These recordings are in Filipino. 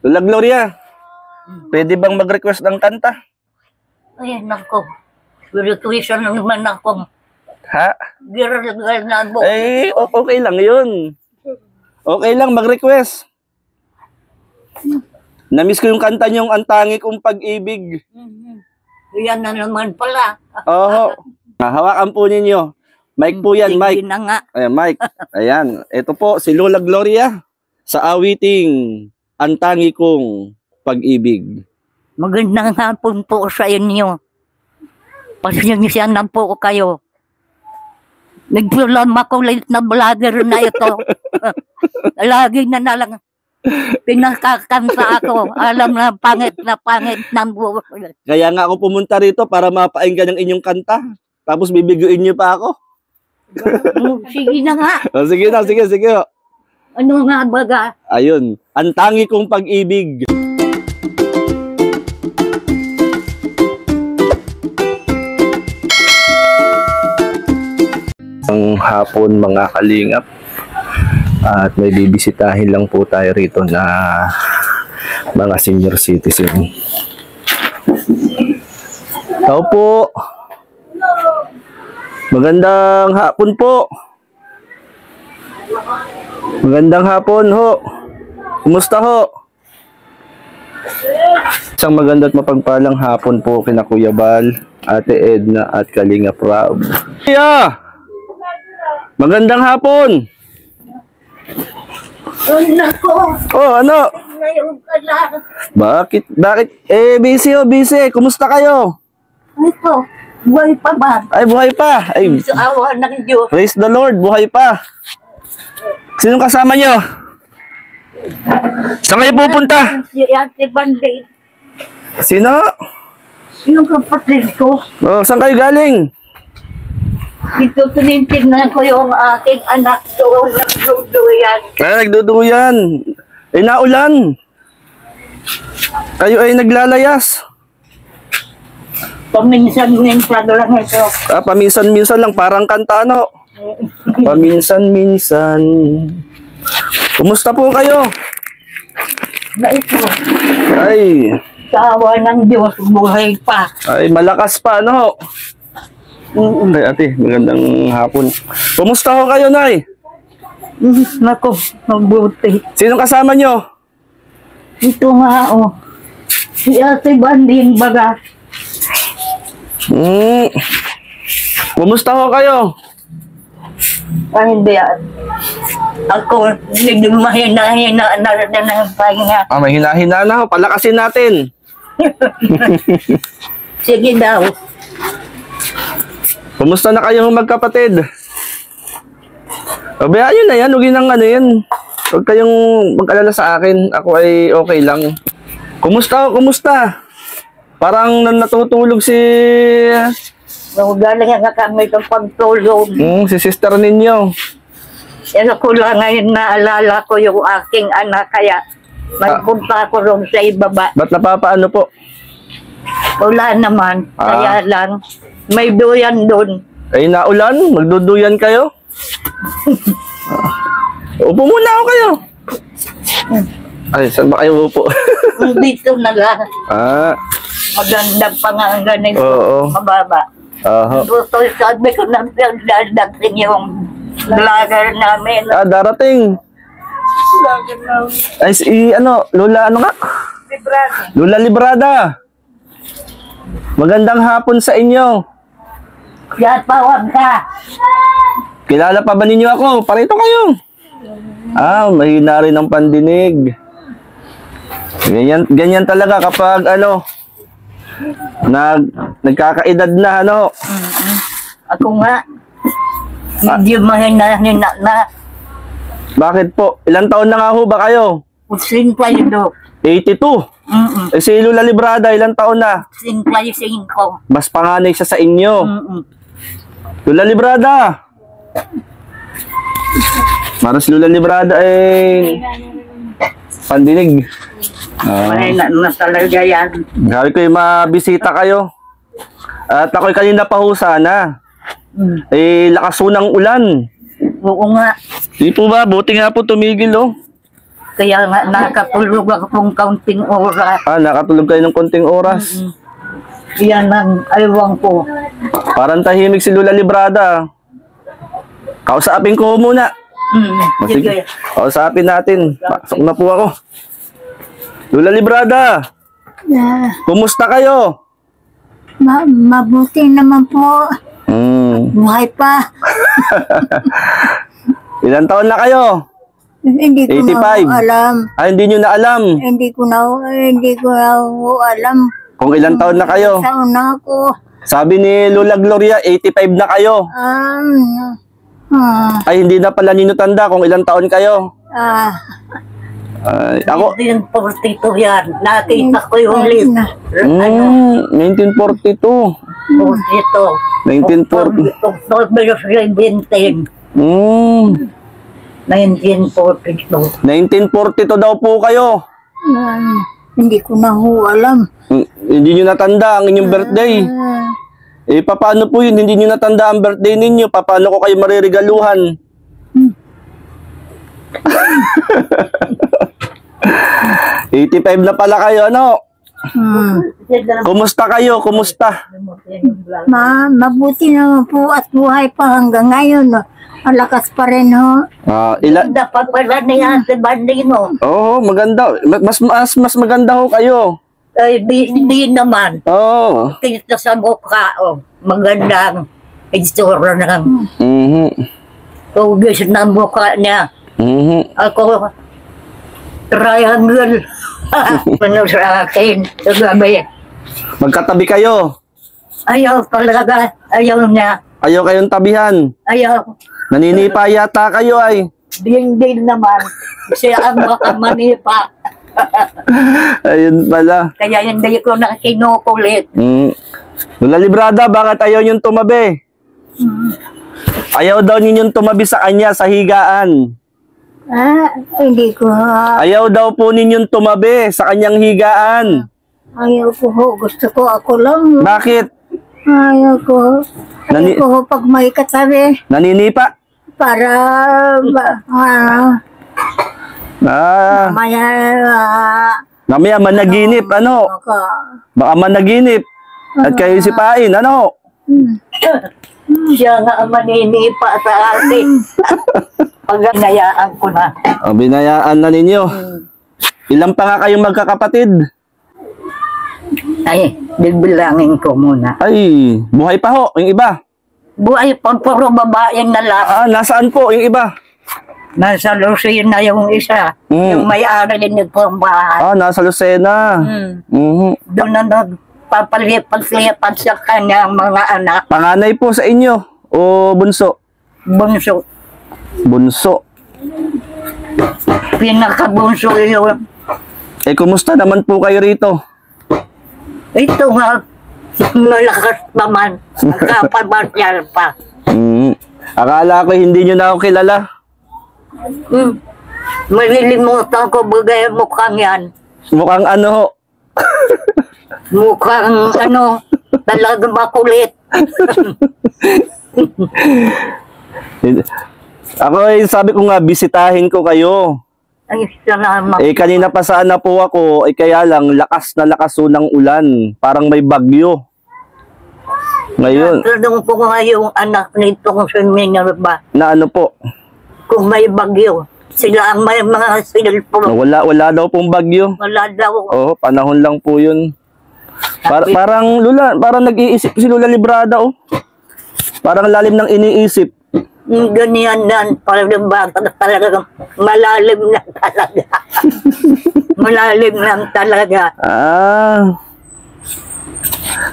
Lola Gloria, pwede bang mag-request ng kanta? Ay, nako. Request na naman akong Ha? girl na mo. Ay, okay lang yun. Okay lang, mag-request. Namiss ko yung kanta niyong Ang Tangi Kong Pag-ibig. Yan na naman pala. Oo. Hawakan po ninyo. Mike po yan, Mike. Sige na nga. Ayan, Mike. Ayan. Ito po, si Lola Gloria sa awiting Ang Tangi Kong Pag-ibig. Magandang hapon po sa inyo. Pasensya na po kayo. Nagpulam ako late na vlogger na ito. Lagi na lang pinakakanta ako. Alam na pangit ng buhay. Kaya nga ako pumunta rito para mapainggan ang inyong kanta. Tapos bibiguin niyo pa ako. Sige na nga. O, sige na, sige. Ano nga baga? Ayun, Ang Tangi Kong Pag-ibig. Ang hapon mga kalingap. At may bibisitahin lang po tayo rito na mga senior citizen. Tao po. Magandang hapon po. Magandang hapon ho. Kumusta ho? Isang maganda at mapagpalang hapon po kina Kuya Bal, Ate Edna at Kalinga Prab. Kuya! Magandang hapon! Nako. Oh, ano? Ngayon ka lang. Bakit? Busy ho, busy. Kumusta kayo? Ito. Buhay pa ba? Ay, buhay pa. Ay, Sa awa ng Diyos. praise the Lord, buhay pa. Sinong kasama nyo? Saan kayo pupunta? Si Ate Banday. Sino? Yung kapatid ko. Oh, saan kayo galing? Dito tinitignan ko yung aking anak doon. Nagduduyan. Nagduduyan. Naulan. Kayo ay naglalayas. Paminsan-minsan lang ito. Paminsan-minsan lang, parang kanta ano. Paminsan-minsan. Kumusta po kayo? Na ito. Ay, Sa awa ng Diyos, buhay pa. ay malakas pa ano. Ay, ate, magandang hapon. Kumusta ho kayo, Nay? Nako, mabuti. Sinong kasama nyo? Ito nga, oh. Si Ate Banding baga. Kumusta ho kayo? Ay, hindi yan. Ako, hindi mahina-hina na rin ang pahinga. May hinahina na ho. Palakasin natin. Sige daw. Kumusta na kayo magkapatid? Bayaan nyo na yan. Huwag yun ang ano yan. Huwag kayong mag-alala sa akin. Ako ay okay lang. Kumusta ho? Kumusta? Parang natutulog si... Galing nga kami ng pagtulog. si sister ninyo. Yan ako lang ngayon naalala ko yung aking anak. Kaya magpunta ako rin sa ibaba. Ba't napapaano po? Wala naman. Kaya lang, may duyan doon. Ay, naulan? Magduduyan kayo? Upo muna ako kayo. Ay, saan ba kayo upo? Dito na lang. Maganda pa nga ang ganito. Oo. Mababa. Gusto sabi ko na dadating yung vlogger namin. Darating. Vlogger namin. Ay, Lola, ano nga? Librado. Lola Librada. Magandang hapon sa inyo. Kaya tawag ka. Kilala pa ba ninyo ako? Parito kayo. Mahina rin ang pandinig. Ganyan talaga kapag nagkakaedad na Ako nga. Medyo mahina-hina na. Bakit po? Ilang taon na nga ho ba kayo? Usin pa yun do. 82. Si Lola Librada, ilang taon na? 55. Mas panganay siya sa inyo. Lola Librada. Maras Lola Librada pandinig. Mahina na talaga yan. Sabi ko mabisita kayo. At ako'y kanina pa ho sana. Lakas ho ng ulan. Oo nga. Di po ba? Buti nga po tumigil oh. Kaya nga nakatulog akong kaunting oras. Nakatulog kayo ng konting oras. Yan ang aywan ko. Parang tahimik si Lola Librada. Kausapin ko muna. Sige. Kausapin natin. Pasok na po ako. Lola Librada, kumusta kayo? Mabuti naman po. Buhay pa. Ilan taon na kayo? Hindi ko 85. na alam. Hindi nyo na alam Hindi ko na alam. kung ilang taon na kayo. Taon na ako. Sabi ni Lola Gloria, 85 na kayo. Ay, hindi na pala ninyo tanda kung ilang taon kayo. Ako, 1942 yan. Nakita ko yung list. 1942. 1940. October 17. 1942. 1942 daw po kayo. Hindi ko na alam. Hindi nyo natanda ang inyong birthday. Paano po yun? Hindi nyo natanda ang birthday ninyo. Paano ko kayo mariregaluhan? 85 na pala kayo, ano? Kumusta kayo? Kumusta? Mabuti naman po at buhay pa hanggang ngayon. Malakas pa rin ho. Dapat pala niya si Bandino. Oo, maganda. Mas maganda ho kayo. Ay, di naman. Oo. Kita sa mukha, magandang itsura ng tugis na mukha niya. Ako, triangle. Ano sa akin, sa gabi. Magkatabi kayo. Ayaw talaga, ayaw niya. Ayaw kayong tabihan. Ayaw. Naninipa yata kayo ay. Din naman. Siya ang makamanipa. Ayun pala. Kaya hindi ko na kinukulit. Lola Librada, bakit ayaw niyong tumabi? Ayaw daw ninyong tumabi sa kanya sa higaan. Hindi ko. Ayaw daw po ninyong tumabi sa kanyang higaan. Ayaw ko ho. Gusto ko ako lang. Bakit? Ayaw ko. Ayaw ko ho pag may katabi. Naninipa? Para mamaya managinip, ano? Baka managinip. At kayo sipain, ano? Siya nga ang maninipa sa atin. Pag binayaan ko na. Binayaan na ninyo. Ilang pa nga kayong magkakapatid? Ay, bibilangin ko muna. Ay, buhay pa ho, yung iba. Buhay pa, puro babae na lang. Nasaan po yung iba? Nasa Lucena yung isa. Yung may-ari din po ang bahay. Nasa Lucena. Doon na nagpapalipat-lipat sa kanyang mga anak. Panganay po sa inyo o bunso? Bunso. Bunso. Pinakabunso yun. Kumusta naman po kayo rito? Ito nga, malakas naman. Nakapabasyal pa. Akala ko hindi nyo na ako kilala. Malilimutan ko bagay mukhang yan. Mukhang ano ho? Mukhang ano, talagang makulit. Ako sabi ko nga, bisitahin ko kayo. Ay, salamat. Kanina pa sana po ako, kaya lang, lakas na lakas ng ulan. Parang may bagyo. Ngayon. Tanong ko nga yung anak nito kung sumingin ba. Na ano po? Kung may bagyo. Sila ang may mga cellphone. Wala daw pong bagyo. Wala daw. Oo, panahon lang po yun. Parang nag-iisip si Lola Librada, oh. Parang lalim ng iniisip. Ganyan yan. Parang ba talaga malalim lang talaga. Malalim lang talaga.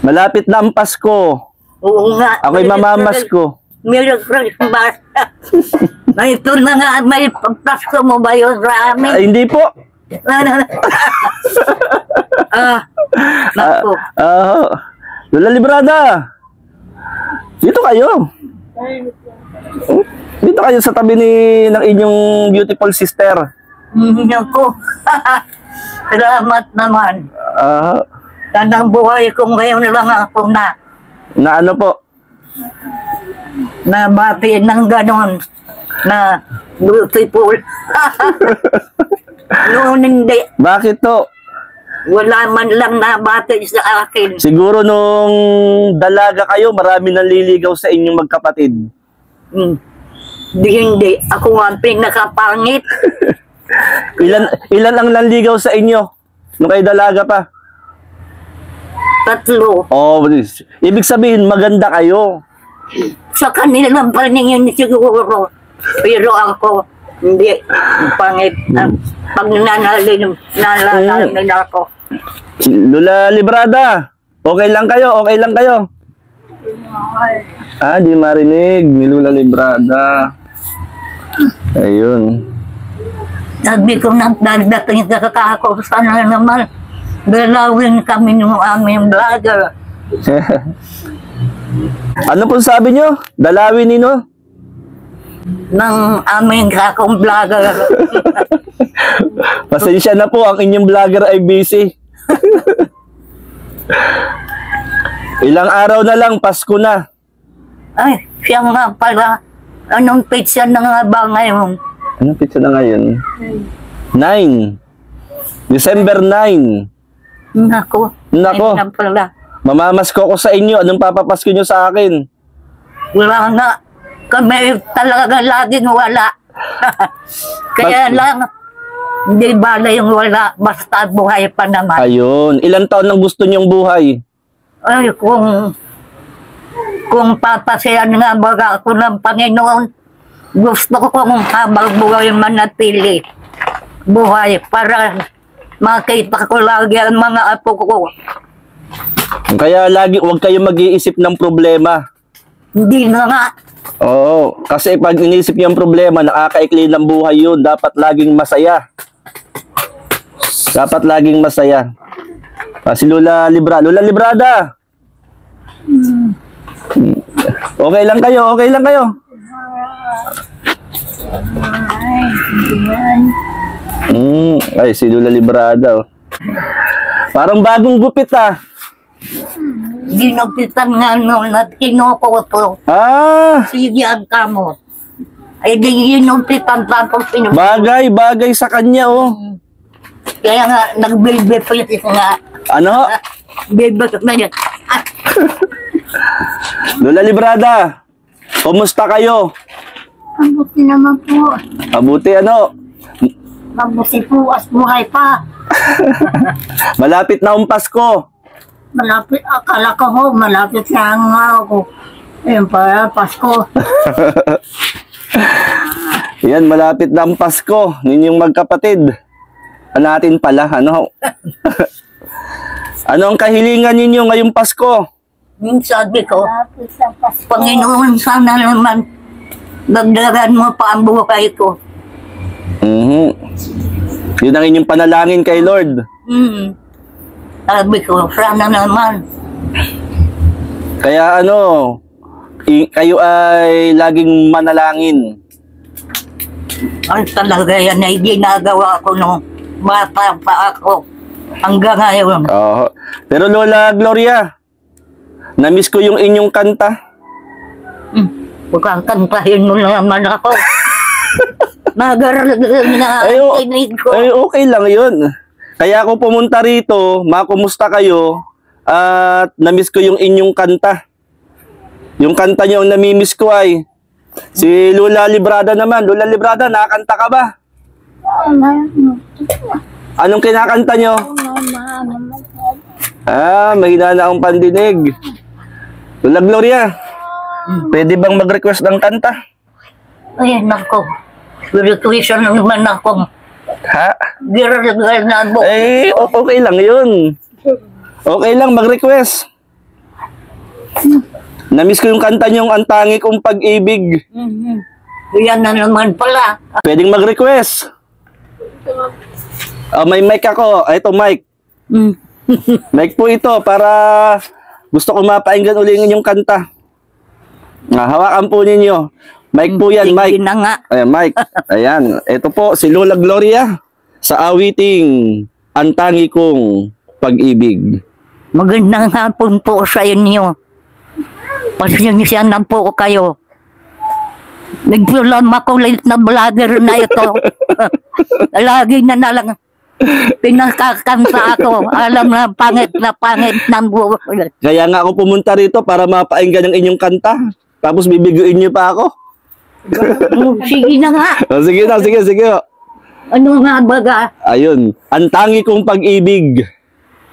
Malapit na ang Pasko. Oo nga. Ako'y mamamasko. Merry Christmas. Ito na nga, may Pasko mo ba yun sa amin? Hindi po. Naku. Lola Librada. Dito kayo. Dito kayo sa tabi ng inyong beautiful sister. Naku. Salamat naman. Tanang buhay ko ngayon lang ako na ano po? Nabati ng ganon na beautiful. Noon hindi. Bakit to? Wala man lang nabati sa akin. Siguro nung dalaga kayo, marami naliligaw sa inyong magkapatid. Hindi. Ako ang pinakapangit. Ilan ang naliligaw sa inyo nung kayo dalaga pa? 3. Oh, ibig sabihin maganda kayo. Sa kanilang paningin siguro. Pero ako, hindi. Pangit. Pag nanahalin ako. Lola Librada, okay lang kayo? Okay lang kayo? Di marinig ni Lola Librada. Ayun. Sabi ko na dadating sa kakako, sana naman galawin kami ng aming vlogger. Ano po sabi nyo? Dalawin nino? Ng aming kakong vlogger. Pasensya na po, ang inyong vlogger ay busy. Ilang araw na lang, Pasko na. Ay, siya nga pala. Anong pizza na nga ba ngayon? Anong pizza na ngayon? 9. December 9. Nako. Nako. Ayun na pala. Mamamasko ko sa inyo. Anong papapasko nyo sa akin? Wala nga. Kami talaga laging wala. Kaya lang, hindi bala yung wala. Basta buhay pa naman. Ayun. Ilang taon nang gusto nyong buhay? Ay, kung papasyahan nga baga ako ng Panginoon, gusto ko kung habang buhay manatili. Buhay para makita ko lagi ang mga apo ko. Kaya lagi huwag kayong mag-iisip ng problema. Hindi na nga. Oo, kasi pag inisip niyo ang problema, nakakaikli ng buhay yun. Dapat laging masaya. Dapat laging masaya. Si Lola Librada. Lola Librada! Okay lang kayo, okay lang kayo. Ay, si Lola Librada. Oh. Parang bagong gupit ah. Ginupitan nga noon at kinukuto. Sige ang kamo. Ay di ginupitan tapos pinupitan. Bagay sa kanya oh. Kaya nga nagbilbipit nga. Ano? Bilbipit na yan. Lola Librada, kumusta kayo? Mabuti naman po. Mabuti ano? Mabuti po as buhay pa. Malapit na ang Pasko. Malapit, akala ko ho, malapit na nga ako. Ayun pa, Pasko. Yan, malapit na ang Pasko. Ninyong magkapatid. Natin pala, ano? Ano ang kahilingan ninyo ngayong Pasko? Yung sabi ko, Malapit sa Pasko. Panginoon sana naman dagdagan mo pa ang buhay ko. Yun ang inyong panalangin kay Lord. Sabi ko, sana naman. Kaya ano, kayo ay laging manalangin. Ay talaga yan ay ginagawa ko nung bata pa ako hanggang ngayon. Oo. Pero Lola Gloria, na-miss ko yung inyong kanta. Bukang kantahin mo naman ako. Nagaralag na tinig ko. Ay, okay lang yun. Kaya ako pumunta rito, makumusta kayo, at na-miss ko yung inyong kanta. Yung kanta nyo ang namimiss ko ay, si Lola Librada naman. Lola Librada, nakakanta ka ba? Anong kinakanta nyo? Mahina na ang pandinig. Lola Gloria, pwede bang mag-request ng kanta? Ay, nako. Requisition naman ako. Ha? Giragal na ako. Eh, okay lang yun. Okay lang, mag-request. Na-miss ko yung kanta niyong Ang Tangi Kong Pag-ibig. Yan na naman pala. Pwedeng mag-request. May mic ako. Ito, mic. Mic po ito para gusto ko mapainggan uli yung kanta. Hawakan po ninyo. Mic po yan, mic. Sige na nga. Ayan, mic. Ayan. Ito po, si Lola Gloria sa awiting Ang Tangi Kong Pag-ibig. Magandang hapon po sa inyo. Pasensya na po kayo. Nagsulang makulit na vlogger na ito. Lagi na lang pinakakanta ako. Alam na pangit ng buhay. Kaya nga ako pumunta rito para mapainggan ang inyong kanta. Tapos bibiguin niyo pa ako. Sige na nga. O, sige na, sige, sige. Ano nga baga? Ayun. Ang tangi kong pag-ibig.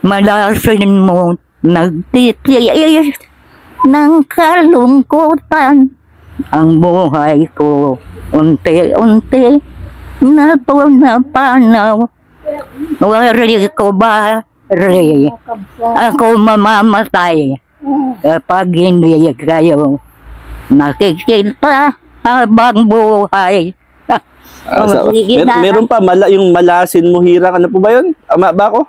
Malasin mo nagtitiis ng kalungkutan. Ang buhay ko unti-unti na napanaw. Wari ko ba rin ako mamamatay kapag hindi kayo nakikita habang buhay. Sige na. Meron pa, yung malasin mo hirang. Ano po ba yun? Ama ba ako?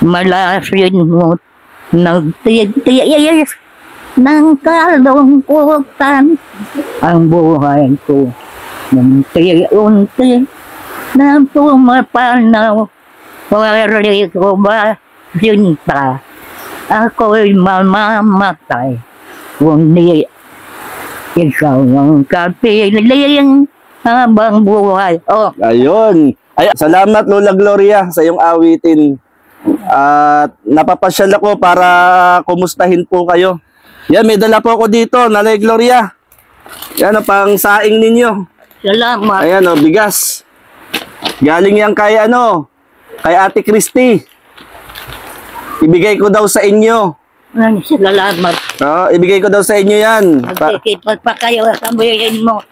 Malasin mo nagtitiis ng kalungkutan. Ang buhay ko unti-unti na pumapanaw. Wari ko ba sinta ako'y mamamatay kung di ikaw ang kapiling habang buhay. Oh, Ayun. Ay, salamat Lola Gloria sa iyong awitin. At napapasyal ako para kumustahin po kayo. Yan, may dala po ako dito, Nanay Gloria. Yan ang pang saing ninyo. salamat. Ayan o, bigas. Galing yan kay kay Ate Christy. Ibigay ko daw sa inyo. Salamat. Ibigay ko daw sa inyo yan. Magkikipag pa kayo, sabihin mo.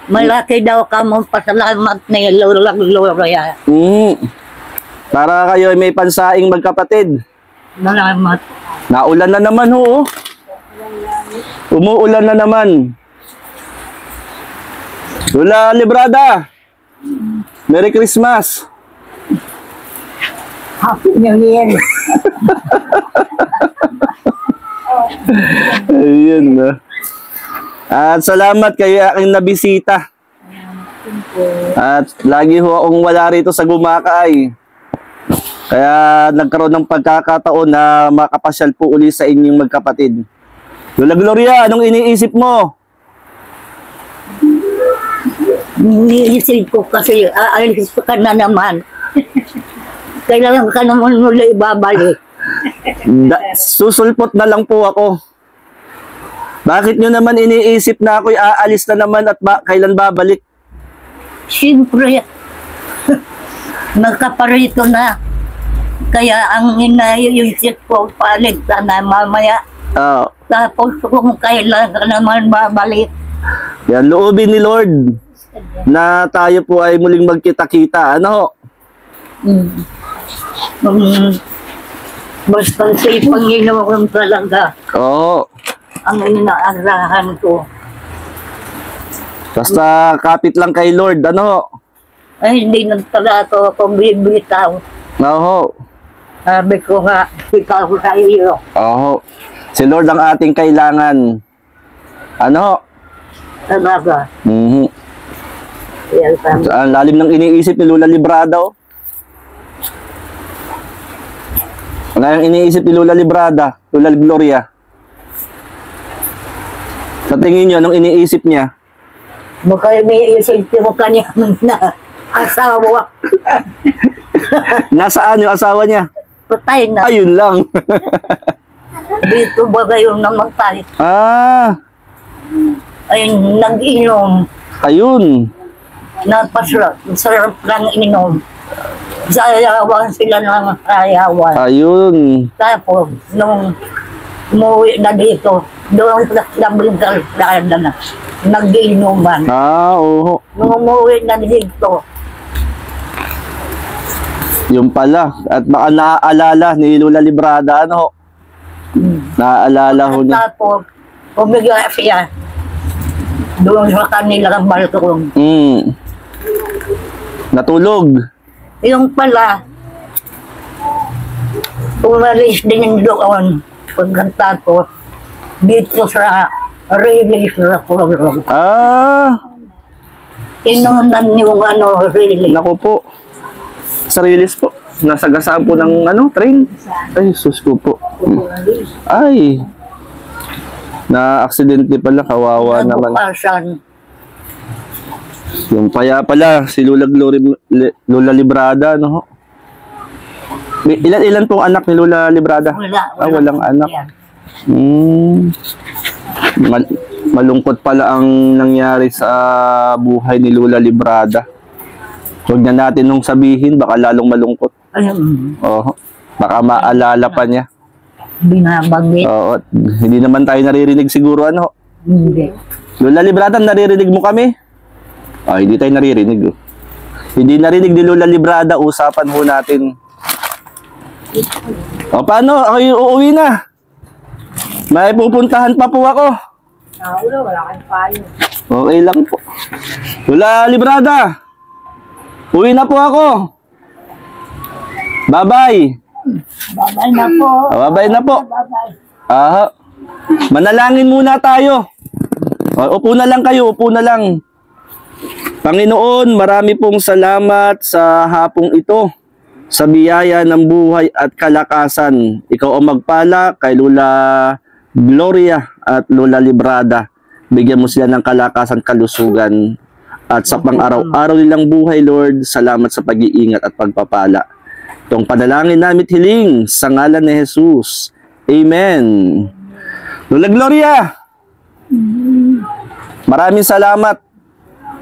Malaki daw ka mong pasalamat ni Lola Gloria. Para kayo ay may pansaing magkapatid. Salamat. Naulan na naman ho. Umuulan na naman. Lola Librada, Merry Christmas. Happy New Year. Ayun na. At salamat kay aking nabisita. At lagi ho akong wala rito sa Gumakay. Kaya nagkaroon ng pagkakataon na makapasyal po uli sa inyong magkapatid. Lola Gloria, anong iniisip mo? Iniisip ko kasi aalis ka na naman. Kailangan ka naman muli ibabalik. Susulpot na lang po ako. Bakit nyo naman iniisip na ako'y aalis na naman at kailan babalik? Siyempre, nagkaparito na. Kaya ang inaisip ko, palit na mamaya. Tapos kung kailan ka naman babalik. Yan, loobin ni Lord na tayo po ay muling magkita-kita. Ano? Basta si Panginoon talaga Oo. ang inaarahan ko. Basta kapit lang kay Lord. Ano? Ay, hindi nagtalato ako bibitaw. Oo. Sabi ko nga, ikaw sa iyo. Oo. Si Lord ang ating kailangan. Ano? Talaga. Yan sabi. Ang lalim ng iniisip ni Lola Librada. Ano yung iniisip ni Lola Librada? Lola Gloria? Sa tingin nyo, anong iniisip niya? Baka may isip mo kanya na asawa. Nasaan yung asawa niya? Patay na. Ayun lang. Dito ba kayo namatay? Ay, nag-inom. Ayun. Napasarap. Sarap lang inom. Sayawan sila ng sayawan. Ayun. Tapos, nung umuwi na dito, doon sa labing kalsada na, nag-inuman. Oo. Nung umuwi na dito, Yung pala. At baka naaalala ni Lola Librada, ano? Naaalala ho niya. tapos, umiga siya doon sa kanilang balkon. Natulog. Yung pala, umalis din doon pagkatapos dito sa release na program. Inunan yung release. Naku po. Sa release po. Nasagasaan po ng train. Ay, sus ko po. Ay. Na aksidente pala, kawawa naman. Nabukasan. Yung kaya pala, si Lola Librada, no? Ilan pong anak ni Lola Librada? Walang anak. Yan. Malungkot pala ang nangyari sa buhay ni Lola Librada. Huwag na natin nung sabihin, baka lalong malungkot. Ayun, Oo. Baka maalala pa niya. binabanggit. Oo. Hindi naman tayo naririnig siguro, ano? Hindi. Lola Librada, naririnig mo kami? Hindi tayo naririnig. Oh. Hindi narinig ni Lola Librada, usapan ho natin. Paano? Ako yung uuwi na. May pupuntahan pa po ako. Wala kang payo. Okay lang po. Lola Librada, uwi na po ako. Bye-bye. Babay na po. Bye-bye na po. Babay. Manalangin muna tayo. Upo na lang kayo, upo na lang. Panginoon, marami pong salamat sa hapong ito, sa biyaya ng buhay at kalakasan. Ikaw ang magpala kay Lola Gloria at Lola Librada. Bigyan mo sila ng kalakasan, kalusugan at sa pang-araw-araw nilang buhay, Lord. Salamat sa pag-iingat at pagpapala. Itong panalangin namin hiling sa ngalan ni Jesus. Amen. Lola Gloria, maraming salamat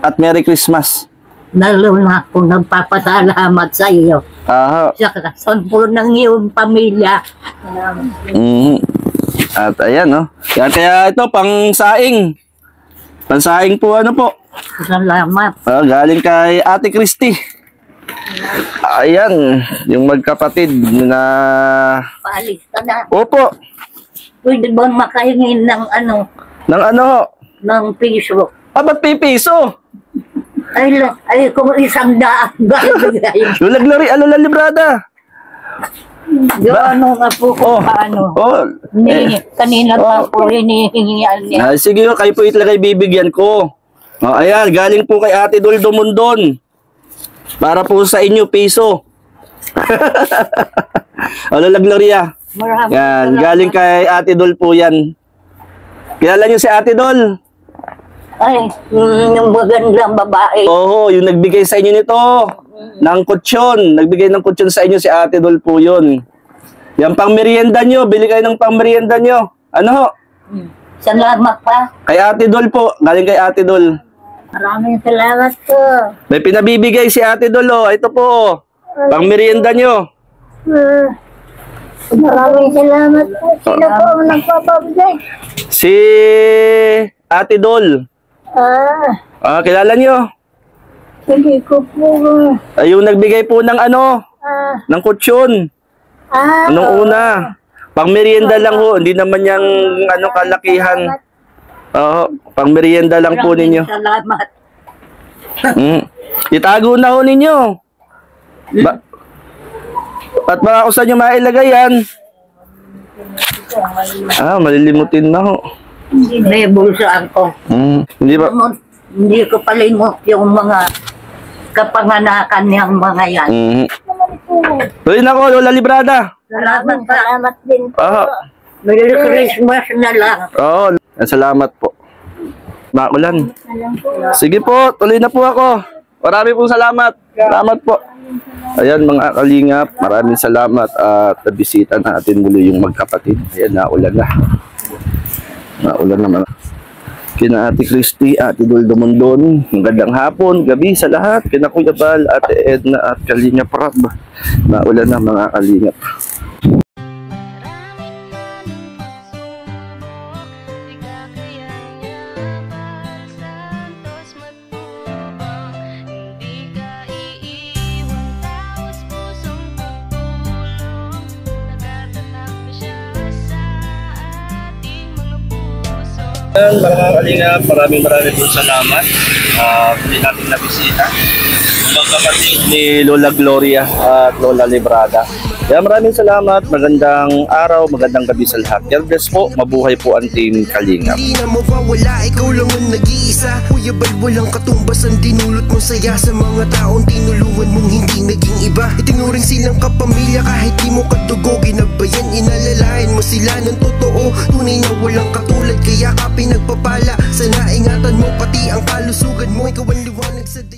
at Merry Christmas. Lalo na ako nagpapasalamat sa iyo. Sa kason po ng iyong pamilya. At ayan, no? Kaya ito, pang-saing. Pang-saing po, ano po? Salamat. Galing kay Ate Christy. Ayan, yung magkapatid na... Paalis ka na. Opo. Pwede ba makahingin ng ano? Ng ano? Ng piso? Ba't pipiso? Ay, kung 100 gagawin. Lola Gloria, Lola Librada. Yung ano nga po kung paano. Kanina pa po hinihingian niya. Sige, kayo po itlagay bibigyan ko. Ayan, galing po kay Ate Dol Dumundon. Para po sa inyo, piso. Lola Gloria. Yan, galing kay Ate Dol po yan. Kilala niyo si Ate Dol? Ay, yung magandang babae. Oo, yung nagbigay sa inyo nito. Ng kutsyon. Nagbigay ng kutsyon sa inyo si Ate Dol po yun. Yan pang merienda nyo. Bili kayo ng pang merienda nyo. Ano ho? Salamat pa. Kay Ate Dol po. Galing kay Ate Dol. Maraming salamat po. May pinabibigay si Ate Dol. Oh. Ito po. Pang merienda nyo. Maraming salamat po. Sino po ang nagpapabigay? Si Ate Dol. Kilala nyo? Hindi ko po. Yung nagbigay po ng ano? Ng kutsyon. Anong una? Pang merienda lang ho. Hindi naman yung ano kalakihan. Oo, pang merienda lang po ninyo. Salamat. Itago na ho ninyo. At baka kung saan nyo mailagay yan. Malilimutin na ho. May bulsa ako. Hindi ba? Hindi ko palimot yung mga kapanganakan niyang mga yan. Tuloy na ko, Lola Librada. Salamat pa. Salamat din po. Merry Christmas na lang. Oo, salamat po. Makulan. Sige po, tuloy na po ako. Marami pong salamat. Salamat po. Ayan mga kalingap, maraming salamat at nabisita natin muli yung magkapatid. Ayan, naulan na. Naulan naman. Kina Ate Christy, Ate Dol Dumundon, magandang hapon, gabi sa lahat. Kina Kuya Bal, Ate Edna at Kalingap Rab. Naulan na mga kalingap. Mga kalingap, maraming po salamat. hindi natin nabisita. Yung mga kapatid ni Lola Gloria at Lola Librada. Kaya maraming salamat, magandang araw, magandang gabi sa lahat. God bless po, mabuhay po ang Team Kalingap. Hindi na mawawala, ikaw lang ang nag-iisa. Kuya Bal, walang katumbas ang dinulot mong saya sa mga taong tinulungan mong hindi naging iba. Itinuring silang kapamilya kahit di mo kadugo. Ginagbayan, inalalayan mo sila ng totoo. Tunay na walang katulad, kaya ka pinagpapala. Sana ingatan mo pati ang kalusugan mo. Ikaw ang liwanag sa dilim.